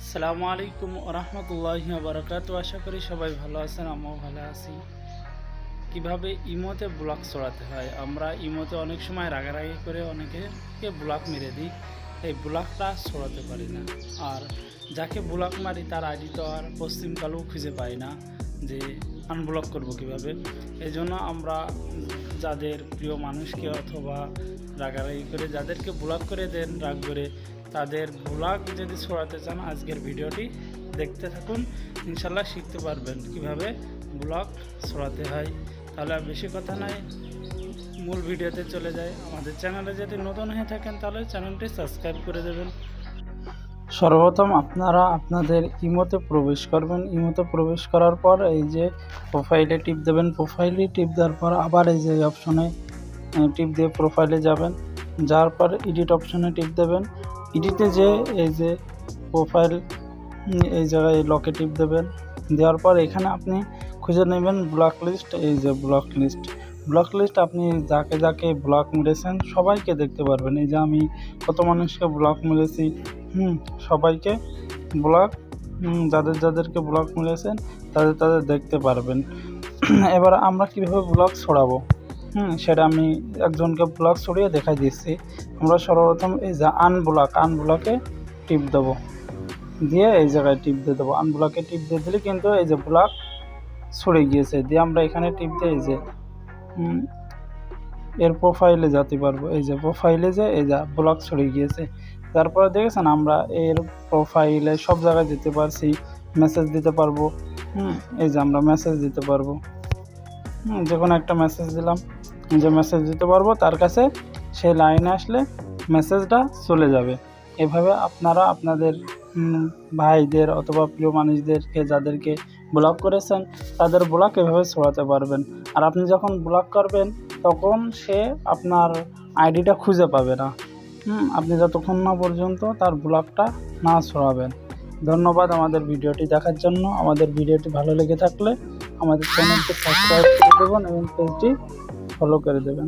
আসসালামু আলাইকুম ওয়া রাহমাতুল্লাহি ওয়া বারাকাতুহু। আশা করি সবাই ভালো আছেন, আমিও ভালো আছি। কিভাবে ইমোতে ব্লক ছড়াতে হয়। আমরা ইমোতে অনেক সময় রাগারাগি করে অনেকে ব্লক মেরে দিই, এই ব্লকটা ছড়াতে পারি না। আর যাকে ব্লক মারি তার আইডি তো আর পশ্চিমকালেও খুঁজে পাই না, যে আনব্লক করব কিভাবে। এই জন্য আমরা যাদের প্রিয় মানুষকে অথবা রাগারাগি করে যাদেরকে ব্লক করে দেন রাগ করে, তাদের ব্লক যদি ছড়াতে চান আজকের ভিডিওটি দেখতে থাকুন, ইনশাল্লাহ শিখতে পারবেন কিভাবে ব্লক ছড়াতে হয়। তাহলে আর বেশি কথা নাই, মূল ভিডিওতে চলে যায়। আমাদের চ্যানেলে যদি নতুন হয়ে থাকেন তাহলে চ্যানেলটি সাবস্ক্রাইব করে দেবেন। সর্বপ্রথম আপনারা আপনাদের ইমোতে প্রবেশ করবেন। ইমোতে প্রবেশ করার পর এই যে প্রোফাইলে টিপ দেবেন। প্রোফাইলে টিপ দেওয়ার পর আবার এই যে অপশনে টিপ দিয়ে প্রোফাইলে যাবেন, যাওয়ার পর এডিট অপশনে টিপ দেবেন। এডিটে যে এই যে প্রোফাইল এই জায়গায় লকে টিপ দেবেন। দেওয়ার পর এখানে আপনি খুঁজে নেবেন ব্লক লিস্ট। এই যে ব্লক লিস্ট আপনি যাকে যাকে ব্লক মেরেছেন সবাইকে দেখতে পারবেন। এই যে আমি কত মানুষকে ব্লক মেরেছি, সবাইকে ব্লক, যাদেরকে ব্লক মেরেছেন তাদের দেখতে পারবেন। এবার আমরা কীভাবে ব্লক ছড়াবো সেটা আমি একজনকে ব্লক ছড়িয়ে দেখাই দিচ্ছি। আমরা সর্বপ্রথম এই যে আনব্লকে টিপ দেবো, দিয়ে এই জায়গায় টিপ দিয়ে দেবো। আনব্লকে টিপ দিয়ে দিলে কিন্তু এই যে ব্লক ছড়ে গিয়েছে। দিয়ে আমরা এখানে টিপ দিয়ে এই যে এর প্রোফাইলে যেতে পারবো। এই যে প্রোফাইলে যে এই যা ব্লক ছড়ে গিয়েছে। তারপরে দেখেছেন আমরা এর প্রোফাইলে সব জায়গায় যেতে পারছি, মেসেজ দিতে পারবো। এই যে আমরা মেসেজ দিতে পারবো, যে কোনো একটা মেসেজ দিলাম, যে মেসেজ দিতে পারবো তার কাছে সেই লাইনে আসলে মেসেজটা চলে যাবে। এভাবে আপনারা আপনাদের ভাইদের অথবা প্রিয় মানুষদেরকে যাদেরকে ব্লক করেছেন তাদের ব্লক এভাবে ছড়াতে পারবেন। আর আপনি যখন ব্লক করবেন তখন সে আপনার আইডিটা খুঁজে পাবে না, আপনি যতক্ষণ না পর্যন্ত তার ব্লকটা না ছড়াবেন। ধন্যবাদ আমাদের ভিডিওটি দেখার জন্য। আমাদের ভিডিওটি ভালো লেগে থাকলে আমাদের চ্যানেলটি সাবস্ক্রাইব করে দেবেন এবং পেজটি ফলো করে দেবেন।